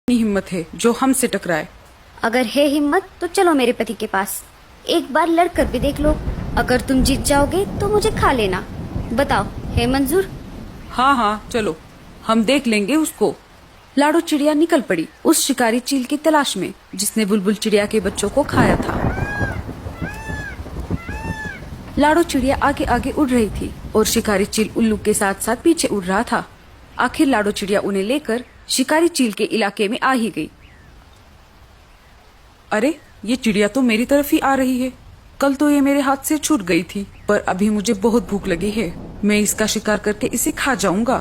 इतनी हिम्मत है जो हमसे टकराए। अगर है हिम्मत तो चलो मेरे पति के पास, एक बार लड़कर भी देख लो। अगर तुम जीत जाओगे तो मुझे खा लेना। बताओ, है मंजूर? हाँ हाँ चलो, हम देख लेंगे उसको। लाडो चिड़िया निकल पड़ी उस शिकारी चील की तलाश में जिसने बुलबुल चिड़िया के बच्चों को खाया था। लाडो चिड़िया आगे आगे उड़ रही थी और शिकारी चील उल्लू के साथ साथ पीछे उड़ रहा था। आखिर लाडो चिड़िया उन्हें लेकर शिकारी चील के इलाके में आ ही गई। अरे, ये चिड़िया तो मेरी तरफ ही आ रही है। कल तो ये मेरे हाथ से छूट गई थी, पर अभी मुझे बहुत भूख लगी है। मैं इसका शिकार करके इसे खा जाऊंगा।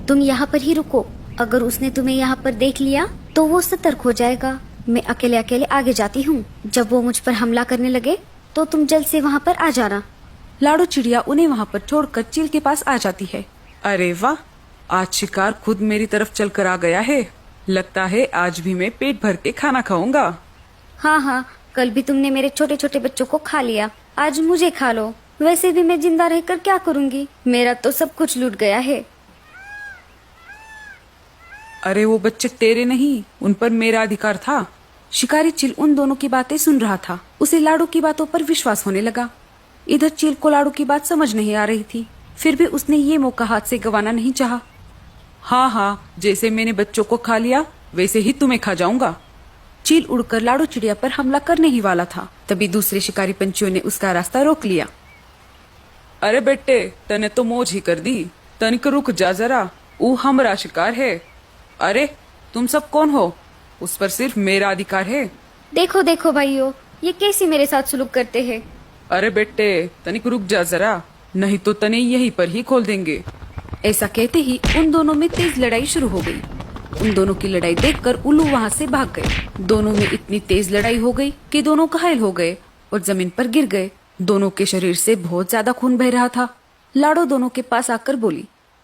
तुम यहाँ पर ही रुको। अगर उसने तुम्हें यहाँ पर देख लिया तो वो सतर्क हो जाएगा। मैं अकेले अकेले आगे जाती हूँ। जब वो मुझ पर हमला करने लगे तो तुम जल्द से वहाँ पर आ जाना। लाडो चिड़िया उन्हें वहाँ पर छोड़कर चील के पास आ जाती है। अरे वाह, आज शिकार खुद मेरी तरफ चल कर आ गया है। लगता है आज भी मैं पेट भर के खाना खाऊंगा। हाँ हाँ, कल भी तुमने मेरे छोटे छोटे बच्चों को खा लिया, आज मुझे खा लो। वैसे भी मैं जिंदा रहकर क्या करूँगी, मेरा तो सब कुछ लूट गया है। अरे वो बच्चे तेरे नहीं, उन पर मेरा अधिकार था। शिकारी चील उन दोनों की बातें सुन रहा था। उसे लाडो की बातों पर विश्वास होने लगा। इधर चील को लाडो की बात समझ नहीं आ रही थी, फिर भी उसने ये मौका हाथ से गंवाना नहीं चाहा। हाँ हाँ, जैसे मैंने बच्चों को खा लिया वैसे ही तुम्हें खा जाऊंगा। चील उड़कर लाडो चिड़िया पर हमला करने ही वाला था, तभी दूसरे शिकारी पंछियों ने उसका रास्ता रोक लिया। अरे बेटे, तने तो मौज ही कर दी। तनिक रुक जा जरा, वो हमारा शिकार है। अरे तुम सब कौन हो? उस पर सिर्फ मेरा अधिकार है। देखो देखो भाइयों, ये कैसे मेरे साथ सुलूक करते हैं। अरे बेटे, तनिक रुक जा जरा, नहीं तो तने यहीं पर ही खोल देंगे। ऐसा कहते ही उन दोनों में तेज लड़ाई शुरू हो गई। उन दोनों की लड़ाई देखकर उल्लू वहाँ से भाग गए। दोनों में इतनी तेज लड़ाई हो गई कि दोनों घायल हो गए और जमीन पर गिर गए। दोनों के शरीर से बहुत ज्यादा खून बह रहा था। लाडो दोनों के पास आकर बोली,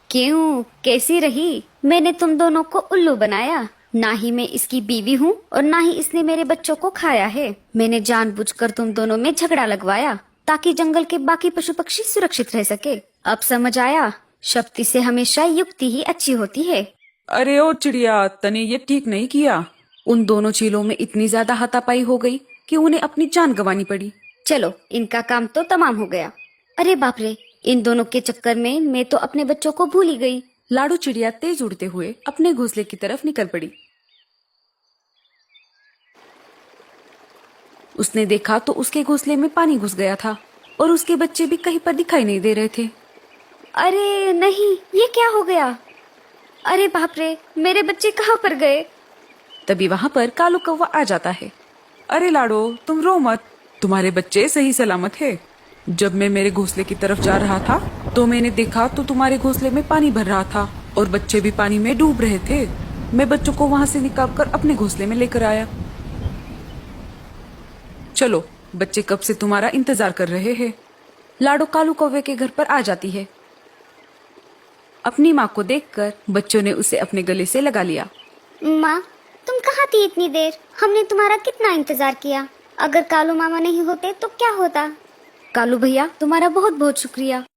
क्यों, कैसी रही? मैंने तुम दोनों को उल्लू बनाया। ना ही मैं इसकी बीवी हूँ और ना ही इसने मेरे बच्चों को खाया है। मैंने जानबूझकर तुम दोनों में झगड़ा लगवाया ताकि जंगल के बाकी पशु पक्षी सुरक्षित रह सके। अब समझ आया, शक्ति से हमेशा युक्ति ही अच्छी होती है। अरे ओ चिड़िया, तने ये ठीक नहीं किया। उन दोनों चीलों में इतनी ज्यादा हाथापाई हो गई कि उन्हें अपनी जान गंवानी पड़ी। चलो, इनका काम तो तमाम हो गया। अरे बाप रे, इन दोनों के चक्कर में मैं तो अपने बच्चों को भूल ही गई। लाडो चिड़िया तेज उड़ते हुए अपने घोंसले की तरफ निकल पड़ी। उसने देखा तो उसके घोंसले में पानी घुस गया था और उसके बच्चे भी कहीं पर दिखाई नहीं दे रहे थे। अरे नहीं, ये क्या हो गया? अरे बाप रे, मेरे बच्चे कहाँ पर गए? तभी वहाँ पर कालू कौवा आ जाता है। अरे लाडो, तुम रो मत, तुम्हारे बच्चे सही सलामत है। जब मैं मेरे घोंसले की तरफ जा रहा था तो मैंने देखा तो तुम्हारे घोंसले में पानी भर रहा था और बच्चे भी पानी में डूब रहे थे। मैं बच्चों को वहाँ से निकालकर अपने घोंसले में लेकर आया। चलो, बच्चे कब से तुम्हारा इंतजार कर रहे हैं। लाडो कालू कौवे के घर पर आ जाती है। अपनी माँ को देखकर बच्चों ने उसे अपने गले से लगा लिया। माँ, तुम कहाँ थी इतनी देर? हमने तुम्हारा कितना इंतजार किया। अगर कालू मामा नहीं होते तो क्या होता? कालू भैया, तुम्हारा बहुत बहुत शुक्रिया।